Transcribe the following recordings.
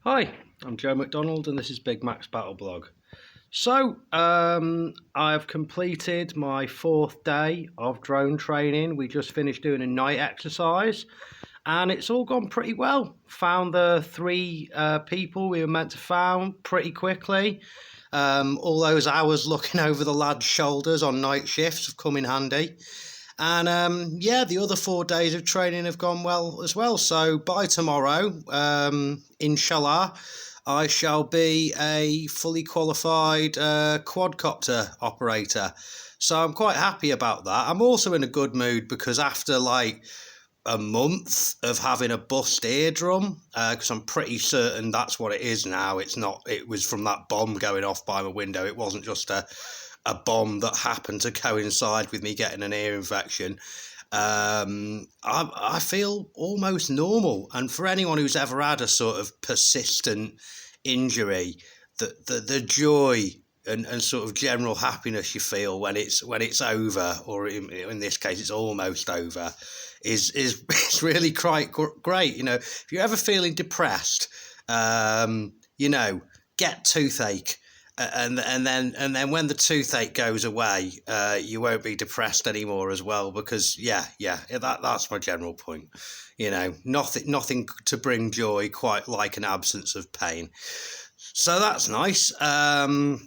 Hi, I'm Joe McDonald and this is Big Mac's Battle Blog. I've completed my fourth day of drone training. We just finished doing a night exercise and it's all gone pretty well. Found the three people we were meant to found pretty quickly. All those hours looking over the lads' shoulders on night shifts have come in handy. And yeah, the other 4 days of training have gone well as well. So by tomorrow, inshallah, I shall be a fully qualified quadcopter operator. So I'm quite happy about that. I'm also in a good mood because after like a month of having a bust eardrum, because I'm pretty certain that's what it is now. It's not. It was from that bomb going off by my window. It wasn't just a bomb that happened to coincide with me getting an ear infection. I feel almost normal. And for anyone who's ever had a sort of persistent injury, the joy and sort of general happiness you feel when it's over, or in this case, it's almost over, is really quite great. You know, if you're ever feeling depressed, you know, get toothache and then when the toothache goes away, you won't be depressed anymore as well. Because that's my general point. You know, nothing to bring joy quite like an absence of pain. So that's nice. Yeah,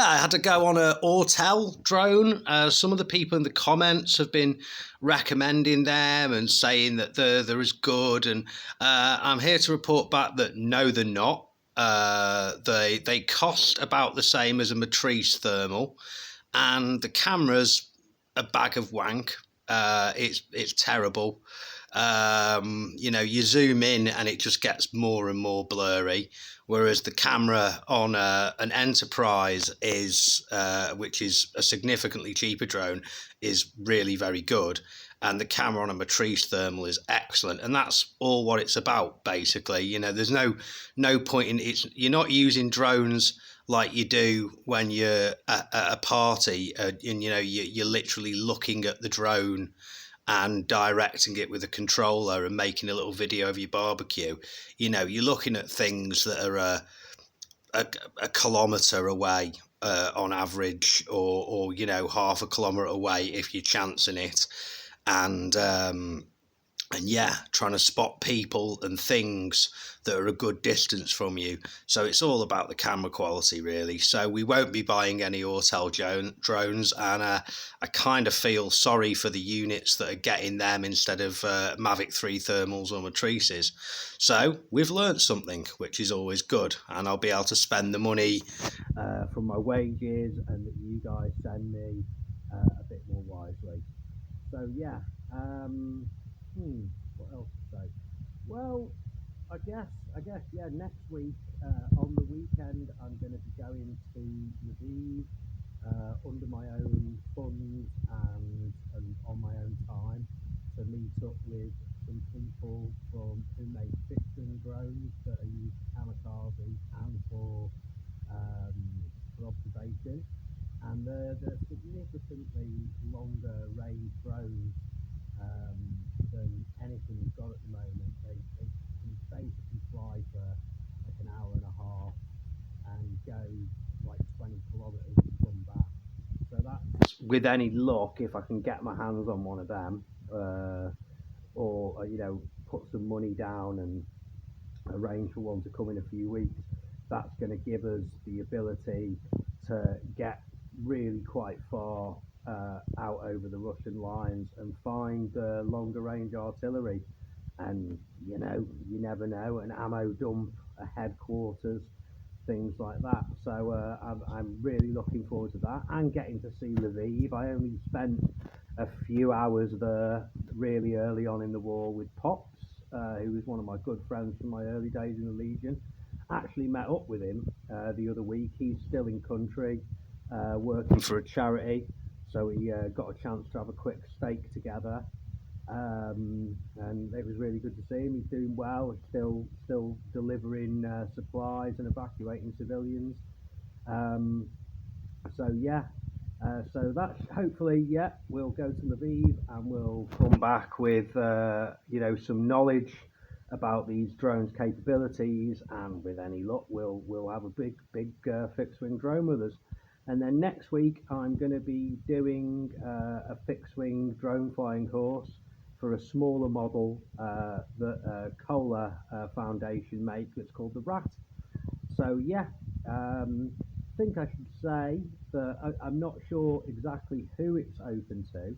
I had to go on a Autel drone. Some of the people in the comments have been recommending them and saying that they're as good, and I'm here to report back that no, they're not. They cost about the same as a Matrice thermal, and the camera's a bag of wank. It's terrible. You know, you zoom in and it just gets more and more blurry. Whereas the camera on an Enterprise which is a significantly cheaper drone, is really very good, and the camera on a Matrice thermal is excellent. And that's all what it's about, basically. You know, there's no point in it. You're not using drones like you do when you're at a party, and you know you're literally looking at the drone and directing it with a controller and making a little video of your barbecue. You know, you're looking at things that are a kilometre away on average, or you know, half a kilometre away if you're chancing it, and yeah, trying to spot people and things that are a good distance from you. So it's all about the camera quality, really. So we won't be buying any Autel drones, and I kind of feel sorry for the units that are getting them instead of Mavic 3 thermals or Matrices. So we've learnt something, which is always good, and I'll be able to spend the money from my wages and that you guys send me a bit more wisely. So yeah. What else to say? Well, I guess, yeah. Next week, on the weekend, I'm going to be going to Lviv under my own funds and on my own time to meet up with some people who make piston drones that are used for kamikaze and um, for observation. And they're significantly longer range drones um, than anything we've got at the moment. They can basically fly for like an hour and a half and go like 20 kilometres and come back. So that's, with any luck, if I can get my hands on one of them, or you know, put some money down and arrange for one to come in a few weeks, that's going to give us the ability to get really quite far out over the Russian lines and find longer range artillery. And you know, you never know, an ammo dump, a headquarters, things like that. So I'm really looking forward to that and getting to see Lviv. I only spent a few hours there really early on in the war with Pops, who was one of my good friends from my early days in the Legion. Actually met up with him the other week. He's still in country, working for a charity, so he got a chance to have a quick steak together. And it was really good to see him. He's doing well. He's still delivering supplies and evacuating civilians. Um, so yeah, so that's hopefully, yeah, we'll go to Lviv and we'll come back with you know, some knowledge about these drones' capabilities, and with any luck, we'll have a big fixed wing drone with us. And then next week, I'm going to be doing a fixed wing drone flying course for a smaller model that Kohler Foundation make. That's called the RAT. So yeah, I think I should say that I'm not sure exactly who it's open to,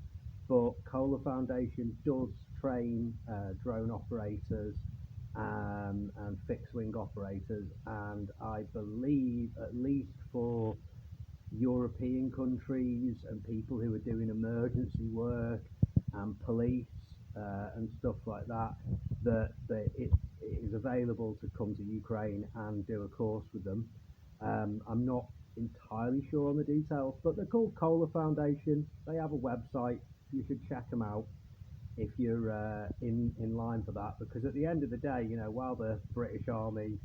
but Kohler Foundation does train drone operators and fixed wing operators, and I believe at least for European countries and people who are doing emergency work and police and stuff like that, that it is available to come to Ukraine and do a course with them. I'm not entirely sure on the details, but they're called Kohler Foundation. They have a website. You should check them out if you're in line for that, because at the end of the day, you know, while the British Army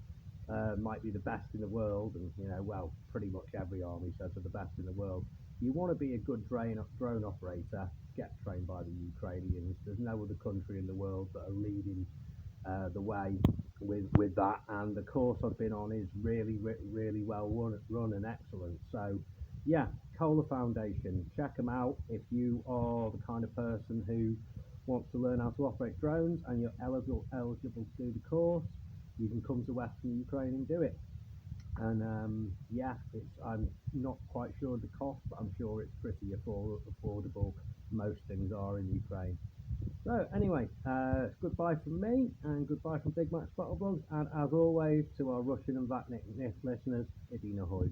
might be the best in the world, and you know, well, pretty much every army says they're the best in the world. You want to be a good drone operator, get trained by the Ukrainians. There's no other country in the world that are leading the way with that. And the course I've been on is really well run and excellent. So yeah, Kohler Foundation, check them out if you are the kind of person who wants to learn how to operate drones and you're eligible to do the course. You can come to Western Ukraine and do it. And yeah, I'm not quite sure of the cost, but I'm sure it's pretty affordable. Most things are in Ukraine. So anyway, goodbye from me and goodbye from Big Mac Spottlebug. And as always, to our Russian and Vatnik listeners, Idina Hoy,